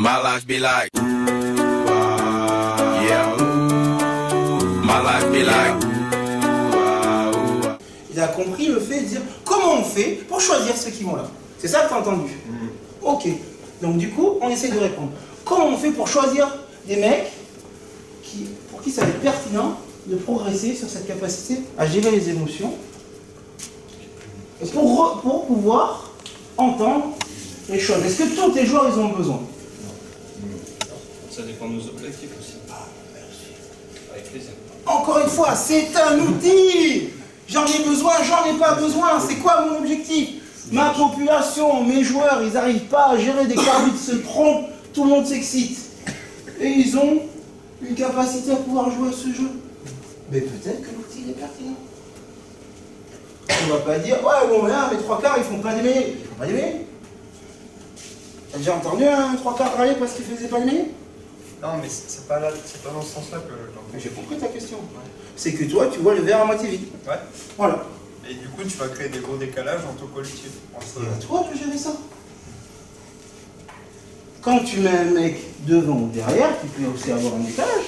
My life be like, yeah. My life be like. Il a compris le fait de dire comment on fait pour choisir ceux qui vont là. C'est ça que tu as entendu. Ok. Donc du coup, on essaie de répondre. Comment on fait pour choisir des mecs pour qui ça va être pertinent de progresser sur cette capacité à gérer les émotions et pour pouvoir entendre les choses. Est-ce que tous tes joueurs, ils ont besoin? Ça dépend de nos objectifs aussi. Ah, merci. Avec plaisir. Encore une fois, c'est un outil. J'en ai besoin, j'en ai pas besoin. C'est quoi mon objectif? Ma population, mes joueurs, ils n'arrivent pas à gérer des carbites, se trompent, tout le monde s'excite. Et ils ont une capacité à pouvoir jouer à ce jeu. Mais peut-être que l'outil est pertinent. On va pas dire, ouais, bon, là, mes trois quarts, ils font pas des mêlées. Ils font pas des mêlées. T'as déjà entendu un trois quarts râler parce qu'il faisait pas des mêlées? Non, mais c'est pas dans ce sens-là que j'en. J'ai compris ta question. Ouais. C'est que toi, tu vois le verre à moitié vide. Ouais. Voilà. Et du coup, tu vas créer des gros décalages en ton collectif. C'est à toi de gérer ça. Quand tu mets un mec devant ou derrière, tu peux aussi avoir un décalage.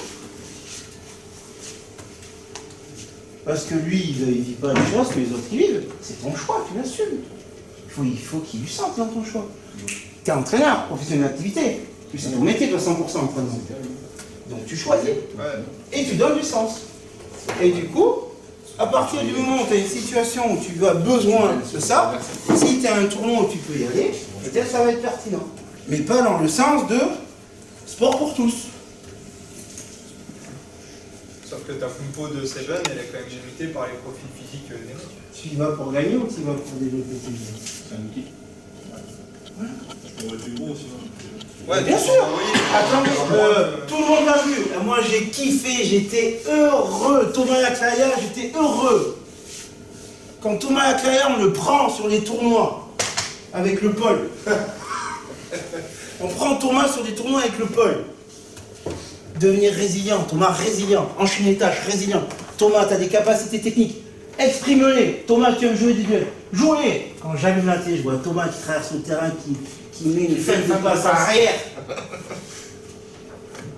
Parce que lui, il ne vit pas les choses que les autres y vivent. C'est ton choix, tu l'assumes. Il faut qu'il lui sente dans ton choix. Tu es entraîneur, professionnel d'activité. C'est ton métier de 100% entraînement. Donc tu choisis. Et tu donnes du sens. Et du coup, à partir du moment où tu as une situation où tu as besoin de ça, si tu as un tournoi où tu peux y aller, peut-être ça va être pertinent. Mais pas dans le sens de sport pour tous. Sauf que ta compo de Seven, elle est quand même limitée par les profils physiques des mecs. Tu y vas pour gagner ou tu y vas pour développer tes jeux? C'est un outil. Ouais. On va être gros aussi. Ouais, bien sûr. Attendez, tout le monde l'a vu. Moi j'ai kiffé, j'étais heureux. Thomas Laclaya, j'étais heureux. Quand Thomas Laclaya, on le prend sur les tournois avec le Paul. On prend Thomas sur des tournois avec le Paul. Devenir résilient, Thomas résilient. Enchaîner les tâches, résilient. Thomas, tu as des capacités techniques. Exprime-les. Thomas, tu aimes jouer des duels. Jouez. Quand j'allume la télé, je vois Thomas qui traverse le terrain, qui met une fête de passe arrière.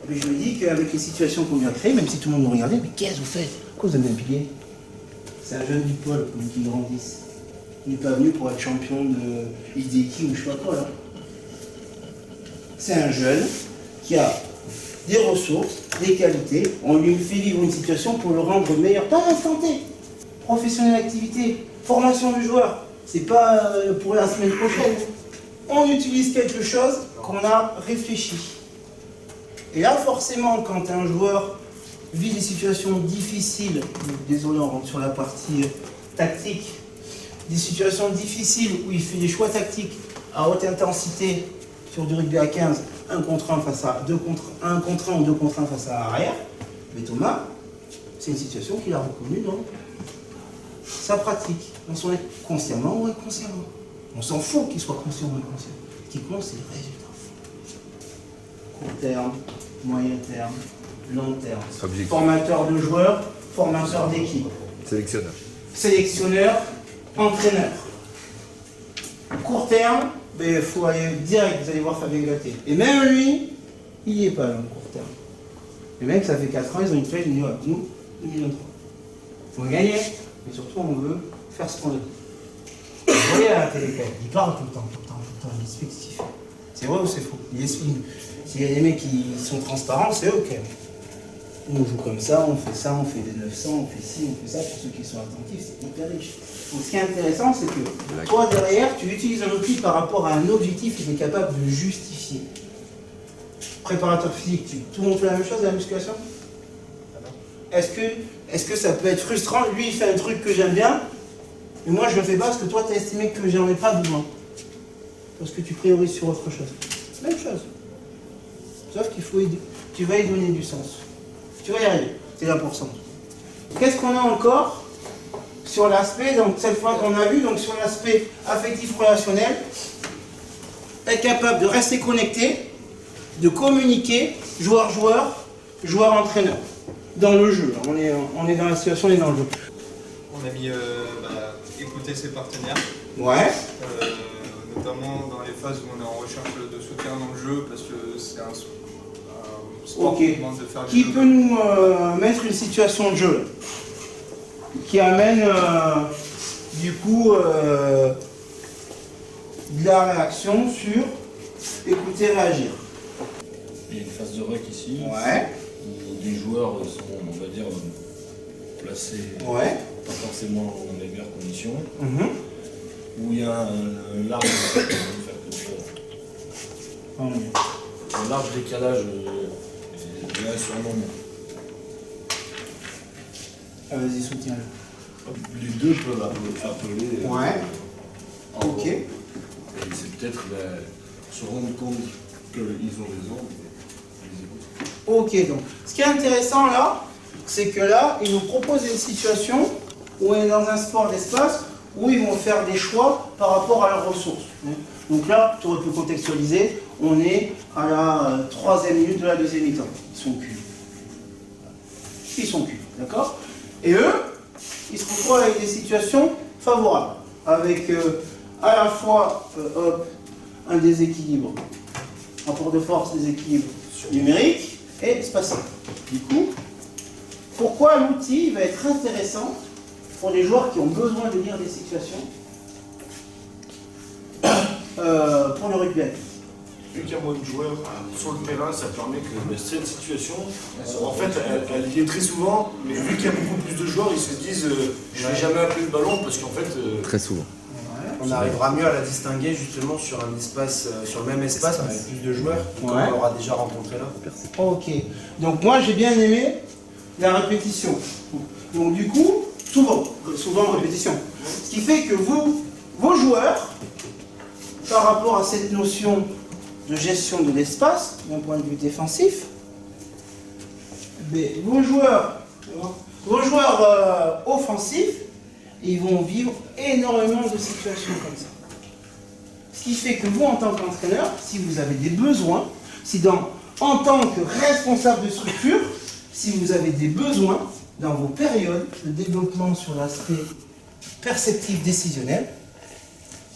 Mais je me dis qu'avec les situations qu'on vient de créer, même si tout le monde nous regardait, mais qu'est-ce que vous faites? Pourquoi vous avez un pilier? C'est un jeune du pôle qui grandisse. Il n'est pas venu pour être champion de Hideki ou je sais pas quoi là. C'est un jeune qui a des ressources, des qualités. On lui fait vivre une situation pour le rendre meilleur. Pas à l'instant T. Professionnel d'activité, formation du joueur. C'est pas pour la semaine prochaine. On utilise quelque chose qu'on a réfléchi. Et là, forcément, quand un joueur vit des situations difficiles, désolé, on rentre sur la partie tactique, des situations difficiles où il fait des choix tactiques à haute intensité sur du rugby à 15, 1 contre 1 face à 2 contre 1 contre 1 ou 2 contre 1 face à l'arrière, mais Thomas, c'est une situation qu'il a reconnue dans sa pratique, dans son consciemment ou inconsciemment. On s'en fout qu'il soit conscient ou inconscient. Ce qui compte, c'est les résultats. Court terme, moyen terme, long terme. Objectif. Formateur de joueurs, formateur d'équipe. Sélectionneur. Sélectionneur, entraîneur. Court terme, il faut aller direct, vous allez voir Fabien Gatté. Et même lui, il n'y est pas dans le court terme. Les mecs, ça fait 4 ans, ils ont une feuille, ils disent, nous, 2023. Il faut gagner, mais surtout on veut faire ce qu'on veut. Vous voyez à la télé, il parle tout le temps, il explique ce qu'il fait. C'est vrai ou c'est faux? Il explique. S'il y a des mecs qui sont transparents, c'est ok. On joue comme ça, on fait des 900, on fait ci, on fait ça, pour ceux qui sont attentifs, c'est hyper riche. Donc ce qui est intéressant, c'est que toi derrière, tu utilises un outil par rapport à un objectif et tu es capable de justifier. Préparateur physique, tout le monde fait la même chose à la musculation? Est-ce que ça peut être frustrant? Lui, il fait un truc que j'aime bien, mais moi, je le fais pas parce que toi, tu as estimé que j'en ai pas besoin. Parce que tu priorises sur autre chose. Même chose. Sauf qu'il faut tu vas y donner du sens. Tu vas y arriver. C'est là pour ça. Qu'est-ce qu'on a encore sur l'aspect, donc cette fois qu'on a vu, donc sur l'aspect affectif relationnel, être capable de rester connecté, de communiquer, joueur-joueur, joueur-entraîneur. Dans le jeu. On est dans la situation, on est dans le jeu. On a mis écouter ses partenaires. Ouais. Notamment dans les phases où on est en recherche de soutien dans le jeu, parce que c'est c'est un sport Ok. qui demande de faire Qui du peut nous mettre une situation de jeu qui amène du coup de la réaction sur écouter, réagir. Il y a une phase de rec ici, Ouais. où les joueurs sont, on va dire, placés Ouais. pas forcément dans les meilleures conditions, Mhm. où il y a un large, un large décalage là sur un moment. Vas-y, soutiens-le. Les deux peuvent appeler. Ouais. en Ok. Et c'est peut-être se rendre compte qu'ils ont raison. Ok, donc ce qui est intéressant là, c'est que là, ils nous proposent une situation où on est dans un sport d'espace où ils vont faire des choix par rapport à leurs ressources. Donc là, tu aurais pu contextualiser, on est à la 3e minute de la 2e mi-temps. Ils sont culs. Ils sont culs, d'accord? Et eux, ils se retrouvent avec des situations favorables, avec à la fois un déséquilibre, rapport de force, déséquilibre numérique et spatial. Du coup, pourquoi l'outil va être intéressant pour les joueurs qui ont besoin de lire des situations pour le rugby? Vu qu'il y a moins de joueurs sur le terrain, ça permet que cette situation, en fait, elle y est très souvent, mais vu qu'il y a beaucoup plus de joueurs, ils se disent je ne vais jamais appeler le ballon parce qu'en fait. Très souvent. On arrivera mieux à la distinguer justement sur un espace, sur le même espace avec plus de joueurs, comme Ouais. on l'aura déjà rencontré là. Ok. Donc moi j'ai bien aimé la répétition. Donc du coup, souvent répétition. Ce qui fait que vos joueurs, par rapport à cette notion de gestion de l'espace, d'un point de vue défensif, mais vos joueurs offensifs, ils vont vivre énormément de situations comme ça. Ce qui fait que vous, en tant qu'entraîneur, si vous avez des besoins, en tant que responsable de structure, si vous avez des besoins dans vos périodes de développement sur l'aspect perceptif décisionnel,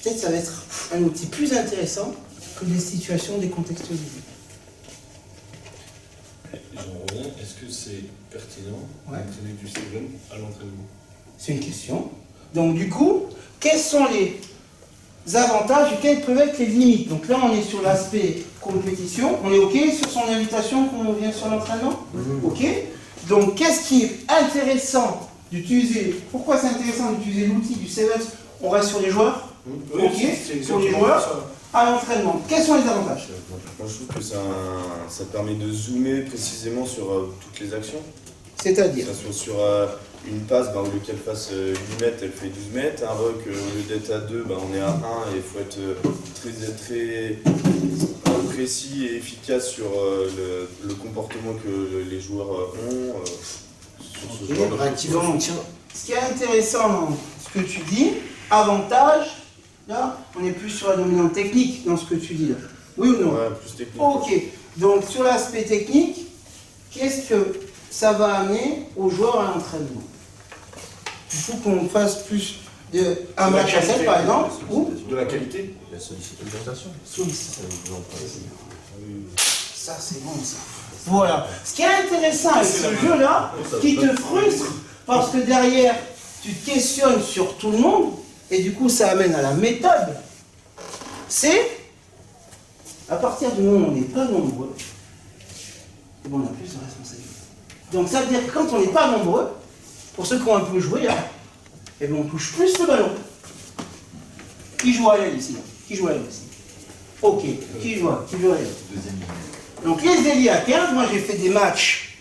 peut-être ça va être un outil plus intéressant que des situations décontextualisées. J'en reviens, est-ce que c'est pertinent d'entraîner du Steven à l'entraînement? C'est une question. Donc du coup, quels sont les avantages et quelles peuvent être les limites? Donc là, on est sur l'aspect compétition. On est OK sur son invitation quand on vient sur l'entraînement? OK. Donc qu'est-ce qui est intéressant d'utiliser? Pourquoi c'est intéressant d'utiliser l'outil du CEVES? On reste sur les joueurs? Oui, OK. Sur les joueurs à l'entraînement. Quels sont les avantages? Moi, je trouve que ça permet de zoomer précisément sur toutes les actions. C'est-à-dire? Que ce soit sur une passe, au lieu qu'elle fasse 8 mètres, elle fait 12 mètres. Un ruck, au lieu d'être à 2, on est à 1 et il faut être très précis et efficace sur le comportement que les joueurs ont. Sur ce genre de Donc, ce qui est intéressant dans ce que tu dis, avantage, là, on est plus sur la dominante technique dans ce que tu dis là. Oui ou non? Ouais, plus technique. Ok. Donc, sur l'aspect technique, qu'est-ce que ça va amener aux joueurs à l'entraînement? Il faut qu'on fasse plus un match à 7 par exemple, ou De la qualité. La sollicitation. ça c'est bon ça. Voilà. Ce qui est intéressant avec ce jeu-là, qui te frustre, parce que derrière, tu te questionnes sur tout le monde, et du coup ça amène à la méthode, c'est, à partir du moment où on n'est pas nombreux, et bon, on a plus de responsabilité. Donc ça veut dire que quand on n'est pas nombreux, pour ceux qui ont un peu joué là, et bien on touche plus le ballon. Qui joue à l'aile ici? Qui joue à l'aile ici? Ok, qui joue à l'aile? Donc les ailiers à 15, moi j'ai fait des matchs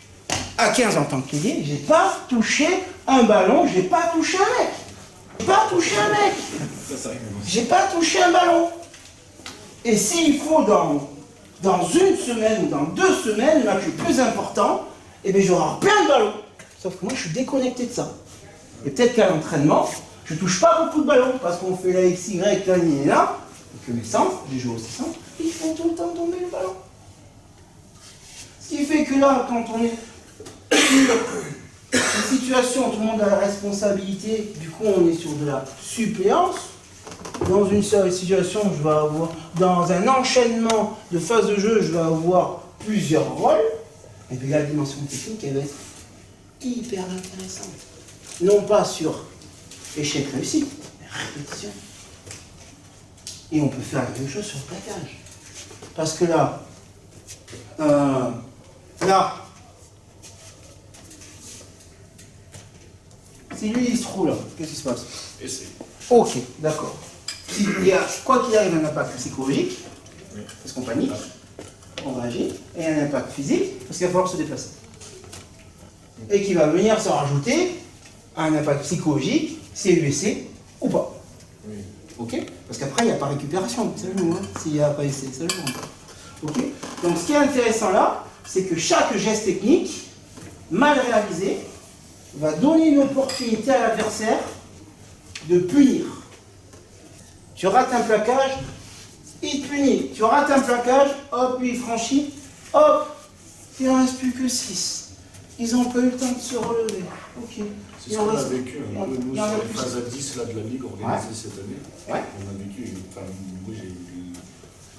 à 15 en tant qu'ailier, j'ai pas touché un ballon, j'ai pas touché un mec. Pas touché un mec. J'ai pas touché un ballon. Et s'il faut dans une semaine ou dans 2 semaines, le match le plus important, eh bien j'aurai plein de ballons. Sauf que moi je suis déconnecté de ça. Et peut-être qu'à l'entraînement, je touche pas beaucoup de ballons parce qu'on fait la XY, là, et là, et que mes centres, j'ai joué aussi centre, ils font tout le temps tomber le ballon. Ce qui fait que là, quand on est une situation où tout le monde a la responsabilité, du coup on est sur de la suppléance, dans une seule situation, je vais avoir, dans un enchaînement de phases de jeu, je vais avoir plusieurs rôles, et puis la dimension technique, elle va être hyper intéressante. Non pas sur échec réussi, mais répétition. Et on peut faire la même chose sur le plaquage. Parce que là, si lui il se roule, qu'est-ce qui se passe? Essai. Ok, d'accord. Il y a, quoi qu'il arrive, un impact psychologique, parce qu'on panique, on réagit, et un impact physique, parce qu'il va falloir se déplacer. Et qui va venir se rajouter à un impact psychologique, c'est USC ou pas. Oui. Ok? Parce qu'après, il n'y a pas récupération, ça joue, hein. S'il n'y a pas essai, ça joue. Ok? Donc ce qui est intéressant là, c'est que chaque geste technique, mal réalisé, va donner une opportunité à l'adversaire de punir. Tu rates un plaquage, il te punit. Tu rates un plaquage, hop, il franchit, hop, il n'en reste plus que 6. Ils n'ont pas eu le temps de se relever. Ok. C'est ce qu'on a vécu, hein. Nous, sur les phases à 10 là, de la Ligue organisée cette année, on a vécu, enfin, moi j'ai eu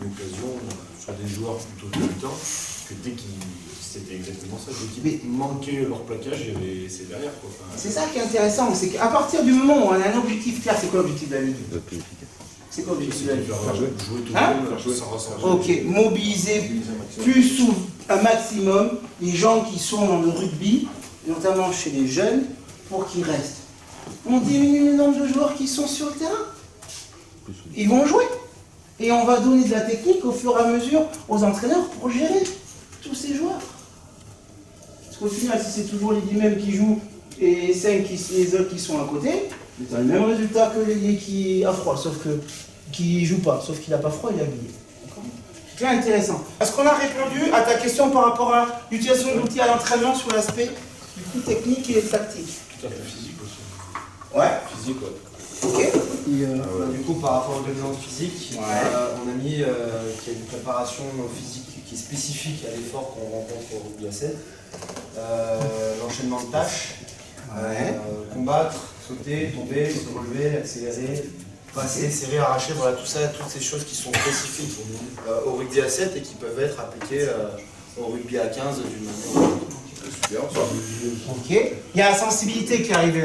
l'occasion sur des joueurs plutôt débutants, que dès qu'ils, c'était exactement ça, dès qu'ils manquaient leur plaquage, il y avait essai derrière. Enfin, c'est ça qui est intéressant, c'est qu'à partir du moment où on a un objectif clair, c'est quoi l'objectif de la Ligue? C'est quoi l'objectif de la Ligue? jouer tout le monde, sans rassembler. Ok, mobiliser plus ou un maximum les gens qui sont dans le rugby, notamment chez les jeunes, pour qu'ils restent. On diminue le nombre de joueurs qui sont sur le terrain. Ils vont jouer. Et on va donner de la technique au fur et à mesure aux entraîneurs pour gérer tous ces joueurs. Parce qu'au final, si c'est toujours les 10 mêmes qui jouent et 5 les autres qui sont à côté, c'est le même résultat que les qui a froid, sauf que qui ne joue pas, sauf qu'il n'a pas froid, il est habillé. C'est intéressant. Est-ce qu'on a répondu à ta question par rapport à l'utilisation de l'outil à l'entraînement sur l'aspect du coup technique et tactique? Tout à fait physique aussi. Ouais. Physique, ouais. Ok. Du coup, par rapport aux exemples physiques, on a mis qu'il y a une préparation physique qui est spécifique à l'effort qu'on rencontre au rugby à 7. L'enchaînement de tâches, combattre, sauter, tomber, se relever, accélérer, passer, serrer, arracher, voilà tout ça, toutes ces choses qui sont spécifiques au rugby à 7 et qui peuvent être appliquées au rugby à 15 d'une manière. Ok. Il y a la sensibilité qui est arrivée.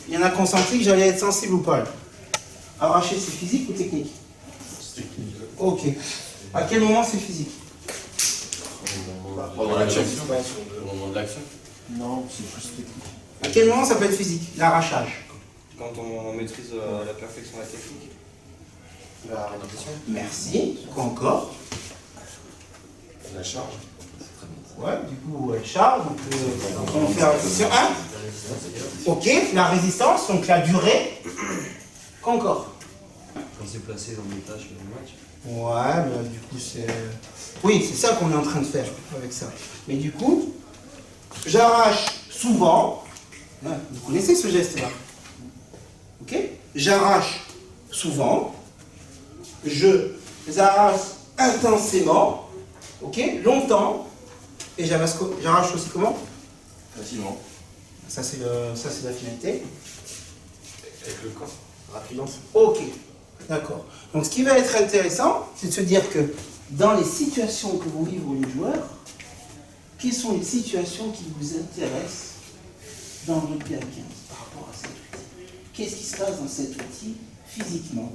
Il y en a qui ont senti que j'allais être sensible ou pas. Arracher, c'est physique ou technique? C'est technique. Ok. À quel moment c'est physique? Pendant l'action. Au moment de l'action. Non, c'est plus technique. À quel moment ça peut être physique? L'arrachage. Quand on maîtrise à la perfection la technique. La répétition. Merci. Quoi encore? La charge. Ouais, du coup, charge. Donc, on fait attention. 1. Ok. La résistance, donc la durée. Quoi encore? Quand c'est placé dans des tâches dans le match. Ouais, bah, du coup, c'est. Oui, c'est ça qu'on est en train de faire avec ça. Mais du coup, j'arrache souvent. Ouais, vous connaissez ce geste-là? Ok? J'arrache souvent. Je arrache intensément. Ok? Longtemps. Et j'arrache aussi comment? Facilement. Ça, c'est la finalité. Avec le corps. Rapidement. Ok. D'accord. Donc, ce qui va être intéressant, c'est de se dire que dans les situations que vont vivre les joueurs, quelles sont les situations qui vous intéressent dans le rugby à 15 par rapport à cet outil? Qu'est-ce qui se passe dans cet outil physiquement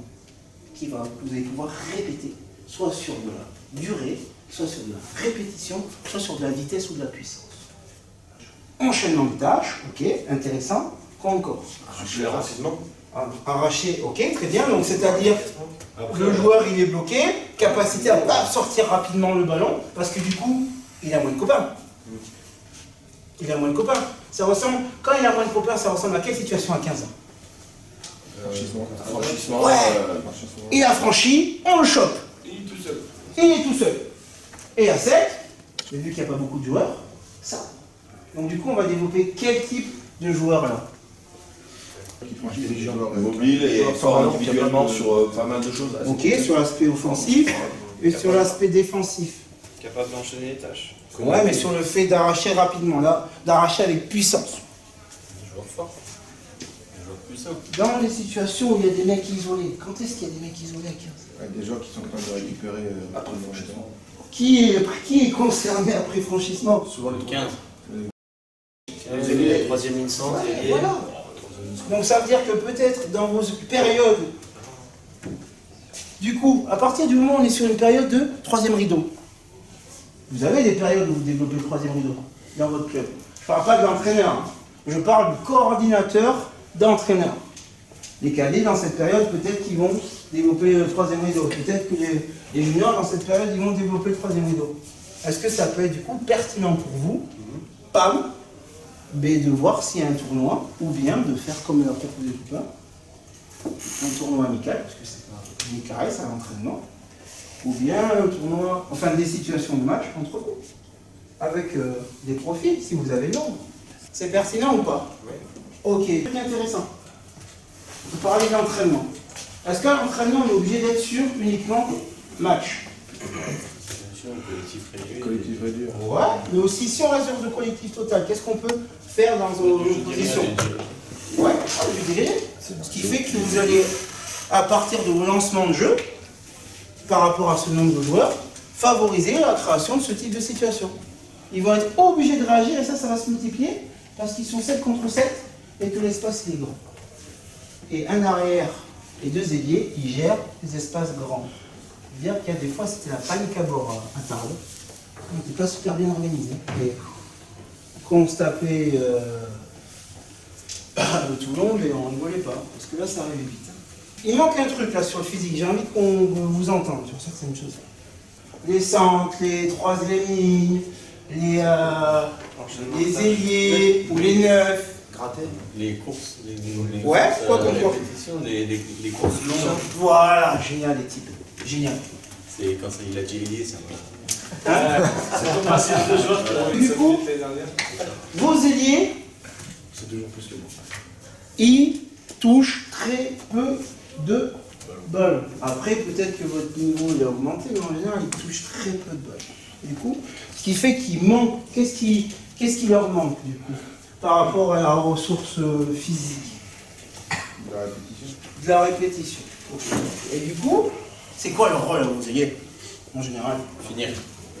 que vous allez pouvoir répéter, soit sur de la durée, soit sur de la répétition, soit sur de la vitesse ou de la puissance? Enchaînement de tâches, ok, intéressant. Quoi encore? Arracher rapidement. Arracher, ok, très bien. Donc c'est-à-dire le joueur il est bloqué, capacité à pas sortir rapidement le ballon, parce que du coup, il a moins de copains. Il a moins de copains. Ça ressemble, quand il a moins de copains, ça ressemble à quelle situation à 15 ans? Franchissement. Ouais. Il a franchi, on le chope. Il est tout seul. Il est tout seul. Et à 7, mais vu qu'il n'y a pas beaucoup de joueurs, ça. Donc du coup, on va développer quel type de joueur là? Mobile et fort individuellement sur pas mal de choses. Ok, sur l'aspect offensif et sur l'aspect défensif. Capable d'enchaîner les tâches. Ouais, mais sur le fait d'arracher rapidement, là, d'arracher avec puissance. Joueur fort. plus simple. Dans les situations où il y a des mecs isolés, quand est-ce qu'il y a des mecs isolés à 15? Des gens qui sont en train de récupérer après le franchissement. Qui est concerné après franchissement? Souvent les 15. Les troisième ligne centre. Voilà. Donc ça veut dire que peut-être dans vos périodes, du coup, à partir du moment où on est sur une période de troisième rideau, vous avez des périodes où vous développez le troisième rideau dans votre club. Je ne parle pas de l'entraîneur, hein. Je parle du coordinateur d'entraîneur. Les cadets dans cette période, peut-être qu'ils vont développer le troisième rideau. Peut-être que les juniors dans cette période, ils vont développer le troisième rideau. Est-ce que ça peut être du coup pertinent pour vous, PAM, de voir s'il y a un tournoi, ou bien de faire comme l'a proposé Poupin, un tournoi amical, parce que c'est pas une caresse à l'entraînement, ou bien un tournoi, enfin des situations de match entre vous, avec des profils, si vous avez le nombre. C'est pertinent ou pas? Oui. Ok, c'est intéressant. Vous parlez d'entraînement. Est-ce qu'un entraînement est obligé d'être sur uniquement match? collectif réduit. Ouais, mais aussi si on reste sur le collectif total, qu'est-ce qu'on peut faire dans nos positions? Ouais, je dirais. Ce qui fait que vous allez, à partir de vos lancements de jeu, par rapport à ce nombre de joueurs, favoriser la création de ce type de situation. Ils vont être obligés de réagir et ça va se multiplier parce qu'ils sont 7 contre 7 et que l'espace est grand. Et un arrière et 2 ailiers, ils gèrent les espaces grands. Dire qu'il y a des fois, c'était la panique à bord à Tarbes. On n'était pas super bien organisé. Et quand on se tapait le Toulon, mais on ne rigolait pas, parce que là, ça arrivait vite. Il manque un truc là sur le physique, j'ai envie qu'on vous entende sur certaines choses. Les centres, les troisième lignes, les ailiers ou les neufs. Gratter. Les courses. Ouais, quoi comme quoi? Les courses longues. Voilà, génial les types. Génial. C'est quand il a dit ailier, c'est un peu. Du coup, vos ailiers, C'est toujours plus que bon. ils touchent très peu de balles. Après, peut-être que votre niveau il a augmenté, mais en général, ils touchent très peu de balles. Du coup, ce qui fait qu'ils manquent, qu'est-ce qui leur manque du coup, par rapport à la ressource physique? De la répétition. De la répétition. Okay. Et du coup, c'est quoi leur rôle à vos ailiers, en général? Finir.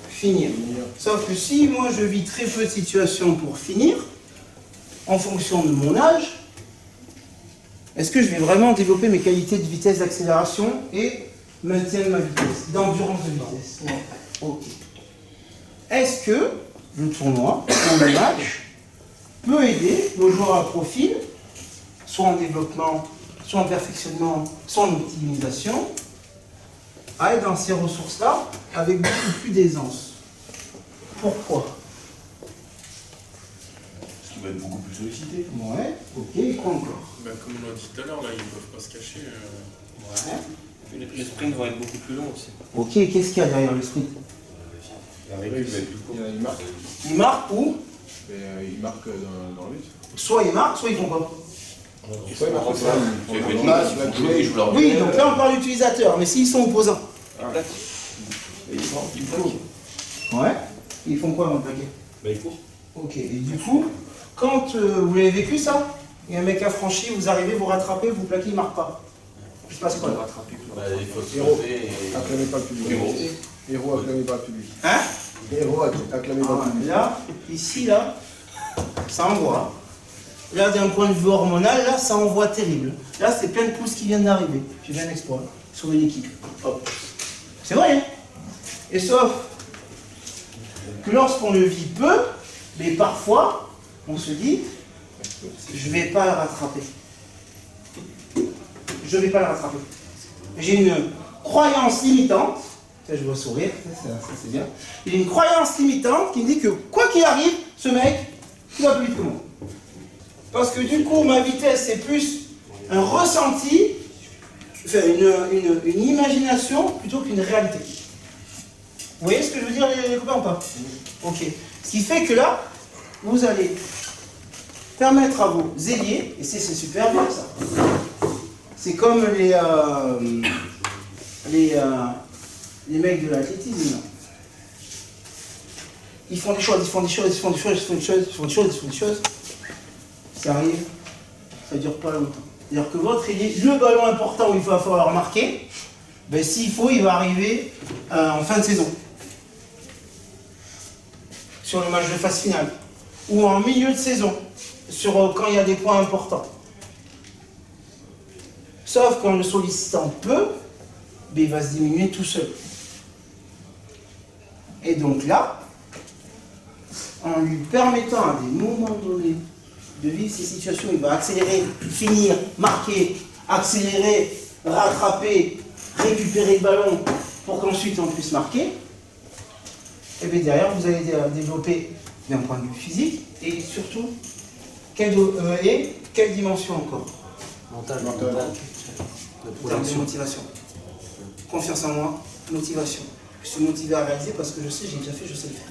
Finir. Sauf que si moi je vis très peu de situations pour finir, en fonction de mon âge, est-ce que je vais vraiment développer mes qualités de vitesse d'accélération et maintien de ma vitesse, d'endurance de vitesse? Non. Ok. Est-ce que le tournoi, ou le match, peut aider nos joueurs à profil, soit en développement, soit en perfectionnement, soit en optimisation, à être dans ces ressources-là avec beaucoup plus d'aisance? Pourquoi? Parce qu'il va être beaucoup plus sollicité. Ouais, ok, et quoi encore? Bah, comme on l'a dit tout à l'heure, là, ils ne peuvent pas se cacher. Ouais. Les sprints vont être beaucoup plus longs aussi. Ok, qu'est-ce qu'il y a derrière le sprint? La récup va être plus courte. Il marque. Ils marquent ou? Il marque dans le but. Soit ils marquent, soit ils font quoi? Soit il marque ça. Ils jouent leur Oui, donc là on parle d'utilisateurs, mais s'ils sont opposants? Ils courent. Ouais. Ils font quoi dans le paquet? Bah, ils courent. Ok, et du coup, quand vous l'avez vécu ça, il y a un mec affranchi, vous arrivez, vous rattrapez, vous plaquez, il ne marque pas. Il se passe quoi? Bah, il faut se Héros. lever et... Acclamez pas le public. Héros, acclamez pas le public. Hein? Héros, acclamez pas le public. Là, ici, là, ça envoie. Là, d'un point de vue hormonal, là, ça envoie terrible. Là, c'est plein de pousses qui viennent d'arriver. J'ai fait un exploit sur une équipe. Hop. C'est vrai, hein? Et sauf que lorsqu'on le vit peu, mais parfois, on se dit, je ne vais pas le rattraper. Je ne vais pas le rattraper. J'ai une croyance limitante, ça je vois sourire, ça c'est bien. J'ai une croyance limitante qui me dit que quoi qu'il arrive, ce mec, il va plus vite que moi. Parce que du coup, ma vitesse, c'est plus un ressenti, enfin, une imagination plutôt qu'une réalité. Vous voyez ce que je veux dire, les copains, ou pas? Ok. Ce qui fait que là, vous allez permettre à vos ailiers, et c'est super bien ça. C'est comme les mecs de l'athlétisme. Ils font des choses, ils font des choses, ils font des choses, ils font des choses, ils font des choses, ils font des choses. Ça arrive, ça ne dure pas longtemps. C'est-à-dire que votre ailier, le ballon important où il va falloir marquer, ben, s'il faut, il va arriver en fin de saison. Sur le match de phase finale. Ou en milieu de saison, quand il y a des points importants. Sauf quand le sollicitant peut, ben, il va se diminuer tout seul. Et donc là, en lui permettant à des moments donnés de vivre ces situations, il va accélérer, finir, marquer, accélérer, rattraper, récupérer le ballon pour qu'ensuite on puisse marquer. Et bien derrière, vous allez développer d'un point de vue physique et surtout, quelle dimension encore? Mental. En termes de motivation. Confiance en moi, motivation. Je suis motivé à réaliser parce que je sais, j'ai déjà fait, je sais le faire.